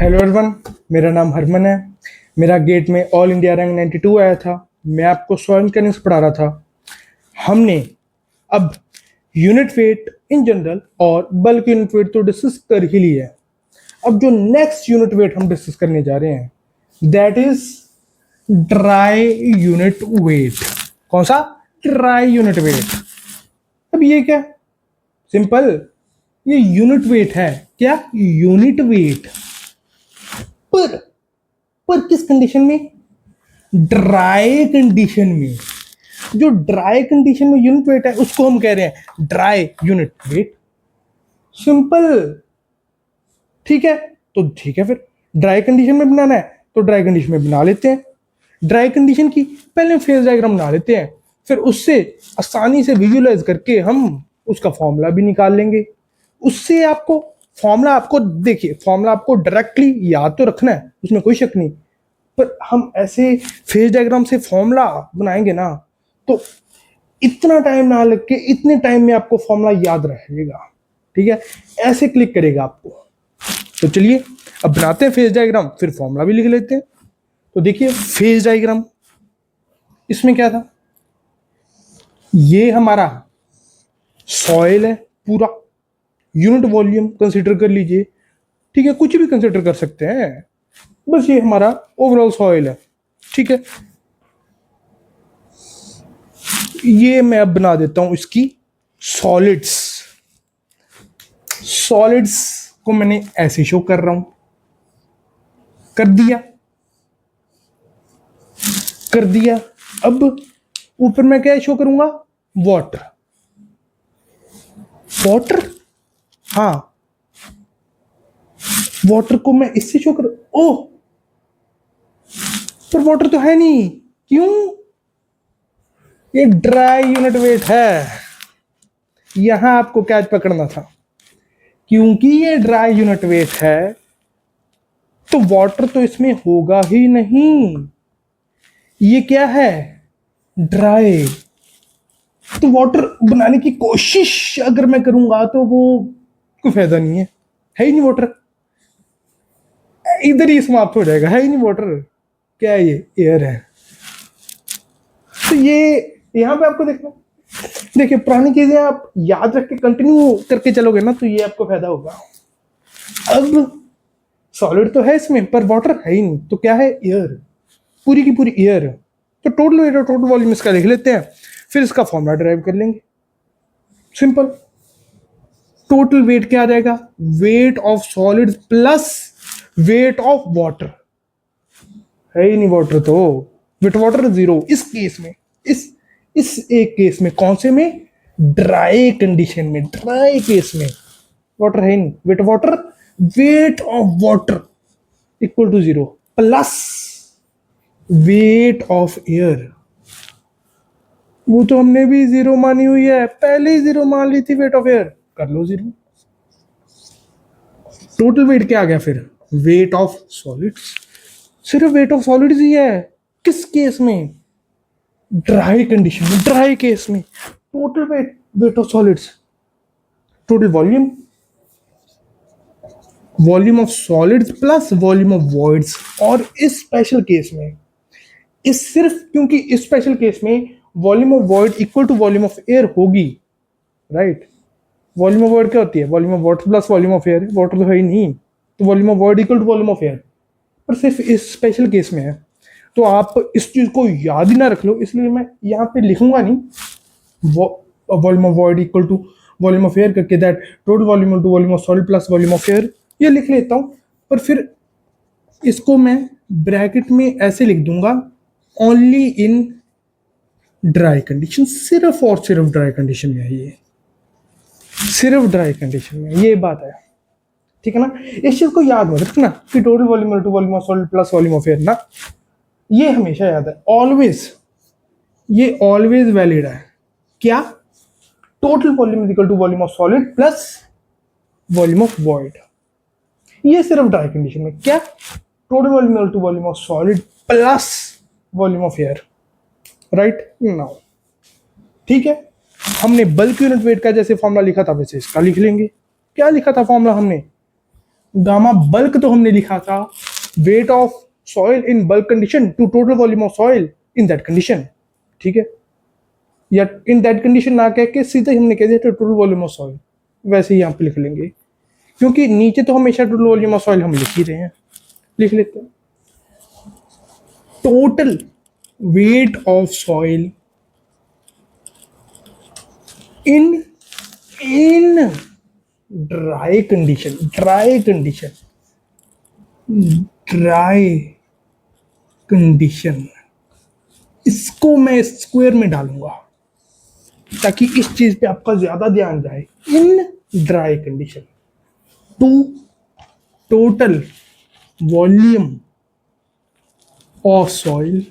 Hello everyone, मेरा नाम हरमन है। मेरा गेट में ऑल इंडिया रैंक 92 आया था। मैं आपको सॉइल मैकेनिक्स पढ़ा रहा था। हमने अब यूनिट वेट इन जनरल और बल्क यूनिट वेट तो डिस्कस कर ही लिया है। अब जो नेक्स्ट यूनिट वेट हम डिस्कस करने जा रहे हैं that is dry unit weight. कौन सा? Dry unit weight. अब ये क्या? सिंपल, ये यूनिट वेट है। क्या? Unit weight. पर पर किस कंडीशन में? ड्राई कंडीशन में। जो ड्राई कंडीशन में यूनिट वेट है उसको हम कह रहे हैं ड्राई यूनिट वेट। सिंपल, ठीक है। तो ठीक है, फिर ड्राई कंडीशन में बनाना है तो ड्राई कंडीशन में बना लेते हैं। ड्राई कंडीशन की पहले फेज डायग्राम बना लेते हैं, फिर उससे आसानी से विजुअलाइज करके हम उसका फॉर्मूला भी निकाल लेंगे। उससे आपको फॉर्मूला देखिए, फॉर्मूला आपको डायरेक्टली याद तो रखना है, उसमें कोई शक नहीं। पर हम ऐसे फेज डायग्राम से फॉर्मूला बनाएंगे ना तो इतना टाइम ना लग के इतने टाइम में आपको फॉर्मूला याद रहेगा। ठीक है, ऐसे क्लिक करेगा आपको। तो चलिए अब बनाते हैं फेज डायग्राम, फिर फॉर्मूला भी लिख लेते हैं। तो देखिए फेज डायग्राम, इसमें क्या था? ये हमारा सॉइल है पूरा। यूनिट वॉल्यूम कंसीडर कर लीजिए, ठीक है, कुछ भी कंसीडर कर सकते हैं। बस ये हमारा ओवरऑल सॉइल है, ठीक है। ये मैं अब बना देता हूं इसकी सॉलिड्स। सॉलिड्स को मैंने ऐसे शो कर रहा हूं, कर दिया। अब ऊपर मैं क्या शो करूंगा? वाटर। हाँ, वाटर को मैं इससे शो कर, ओह पर वाटर तो है नहीं। क्यों? ये ड्राई यूनिट वेट है। यहां आपको कैच पकड़ना था। क्योंकि ये ड्राई यूनिट वेट है तो वाटर तो इसमें होगा ही नहीं। ये क्या है? ड्राई। तो वाटर बनाने की कोशिश अगर मैं करूंगा तो वो कोई फायदा नहीं है ही नहीं। वाटर इधर ही समाप्त हो जाएगा, है ही नहीं वाटर। क्या है? ये एयर है। तो ये यहां पे आपको देखना, देखिए पुरानी चीजें आप याद रख के कंटिन्यू करके चलोगे ना तो ये आपको फायदा होगा। अब सॉलिड तो है इसमें पर वाटर है ही नहीं, तो क्या है? एयर, पूरी की पूरी एयर। तो टोटल वेट और टोटल वॉल्यूम इसका लिख लेते हैं, फिर इसका फॉर्मूला ड्राइव कर लेंगे। सिंपल, टोटल वेट क्या आ जाएगा? Weight of solid plus weight of water. है ही नहीं वाटर, तो वेट वाटर जीरो। इस केस में, इस एक केस में, कौन से में? ड्राई कंडीशन में, ड्राई केस में वाटर है ही नहीं। Weight water, weight of water equal to zero plus weight of air. वो तो हमने भी जीरो मानी हुई है, पहले ही जीरो मान ली थी। वेट ऑफ एयर कर लो जीरो। टोटल वेट क्या आ गया फिर? Weight of solids. सिर्फ वेट ऑफ सॉलिड्स ही है। किस केस में? ड्राई कंडीशन में, ड्राई केस में। Total weight, weight of solids, total volume, volume of solids plus volume of voids. और इस स्पेशल केस में, इस सिर्फ क्योंकि इस स्पेशल केस में volume of void equal to volume of air होगी, राइट। वॉल्यूम ऑफ वॉइड क्या होती है? Volume of water plus volume of air. Water तो है ही नहीं, तो volume of void equal to volume of air. पर सिर्फ इस स्पेशल केस में है, तो आप इस चीज को याद ही ना रख लो, इसलिए मैं यहाँ पे लिखूंगा नहीं volume of void equal to volume of air करके, that total volume to volume of solid plus volume of air. ये लिख लेता हूँ, पर फिर इसको मैं ब्रैकेट में ऐसे लिख दूंगा, ओनली इन ड्राई कंडीशन। सिर्फ और सिर्फ ड्राई कंडीशन में है ये, सिर्फ ड्राई कंडीशन में, ये बात है, ठीक है ना। इस चीज को याद मत रखना कि total volume to volume of solid plus volume of air ना, ये हमेशा याद है, ऑलवेज। ये ऑलवेज वैलिड है। क्या? Total volume equal to volume of solid plus volume of void. ये सिर्फ ड्राई कंडीशन में। क्या? Total volume equal to volume of solid plus volume of air, right now. ठीक है, हमने बल्क यूनिट वेट का जैसे फॉर्मूला लिखा था वैसे इसका लिख लेंगे। क्या लिखा था फॉर्मूला हमने? गामा बल्क तो हमने लिखा था weight of soil in bulk condition to total volume of soil in that condition, ठीक है, या इन दैट कंडीशन ना कह के सीधे हमने कह दिया टोटल वॉल्यूम ऑफ सॉइल, वैसे ही यहाँ पे लिख लेंगे क्योंकि नीचे तो हमेशा टोटल वॉल्यूम ऑफ सॉइल हम लिख ही रहे हैं, लिख लेते हैं total weight of soil in in dry condition, dry condition, dry condition, इसको मैं स्क्वायर में डालूंगा ताकि इस चीज पे आपका ज्यादा ध्यान जाए। In dry condition to total volume of soil,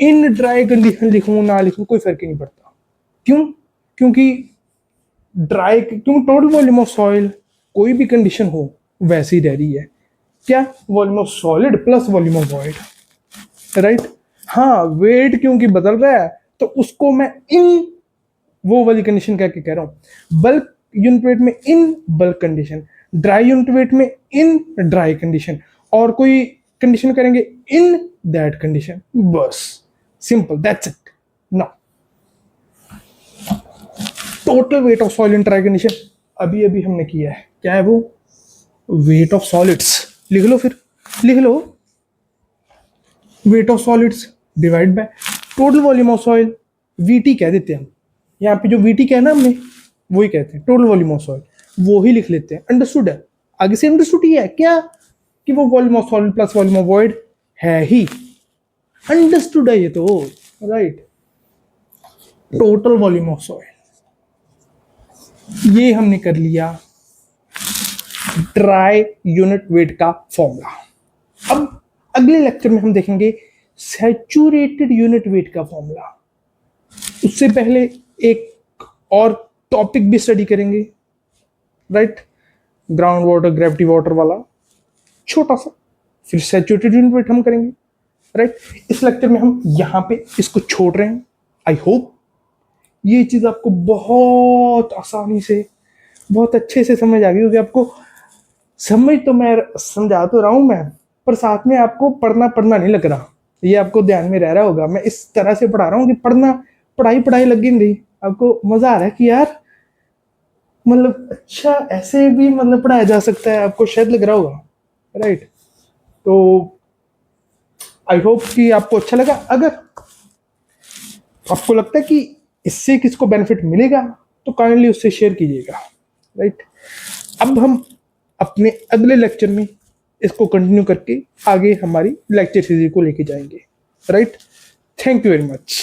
in dry condition लिखूं ना लिखूं कोई फर्क ही नहीं पड़ता। क्यों? क्योंकि टोटल वॉल्यूम ऑफ सॉइल कोई भी कंडीशन हो वैसी रह रही है, क्या, volume of solid plus volume of void, right. हाँ, वेट क्योंकि बदल रहा है तो उसको मैं इन वो वाली कंडीशन कह के कह रहा हूं, बल्क यूनिट वेट में इन bulk condition, dry unit weight में इन ड्राई कंडीशन, और कोई कंडीशन करेंगे इन दैट कंडीशन, बस simple, that's it. Now total weight of soil in dry condition अभी अभी हमने किया है, क्या है वो, वेट ऑफ सॉलिड्स, लिख लो फिर, लिख लो weight of solids divide by total volume of soil, V T कह देते हैं हम, यहाँ पे जो वीटी कहना हमने वही कहते हैं टोटल वॉल्यूम ऑफ सॉइल, वो ही लिख लेते हैं, अंडरस्टूड है, आगे से अंडरस्टूड ही है क्या कि वो volume of solid plus volume of void है ही, अंडरस्टूड है ये तो, right. Total volume of soil ये हमने कर लिया ड्राई यूनिट वेट का फॉर्मूला। अब अगले लेक्चर में हम देखेंगे सैचुरेटेड यूनिट वेट का फॉर्मूला। उससे पहले एक और टॉपिक भी स्टडी करेंगे, right, ground water gravity water वाला छोटा सा, फिर सैचुरेटेड यूनिट वेट हम करेंगे, राइट। इस लेक्चर में हम यहाँ पे इसको छोड़ रहे हैं। आई होप ये चीज़ आपको बहुत आसानी से बहुत अच्छे से समझ आ गई होगी। आपको समझ तो मैं समझा तो रहा हूँ मैं, पर साथ में आपको पढ़ना पढ़ना नहीं लग रहा, ये आपको ध्यान में रह रहा होगा। मैं इस तरह से पढ़ा रहा हूँ कि पढ़ाई लग गई, आपको मजा आ रहा है कि यार मतलब अच्छा ऐसे भी मतलब पढ़ाया जा सकता है, आपको शायद लग रहा होगा, राइट। तो आई होप कि आपको अच्छा लगा। अगर आपको लगता है कि इससे किसको बेनिफिट मिलेगा तो काइंडली उससे शेयर कीजिएगा, राइट। अब हम अपने अगले लेक्चर में इसको कंटिन्यू करके आगे हमारी लेक्चर सीरीज को लेके जाएंगे, right. Thank you very much.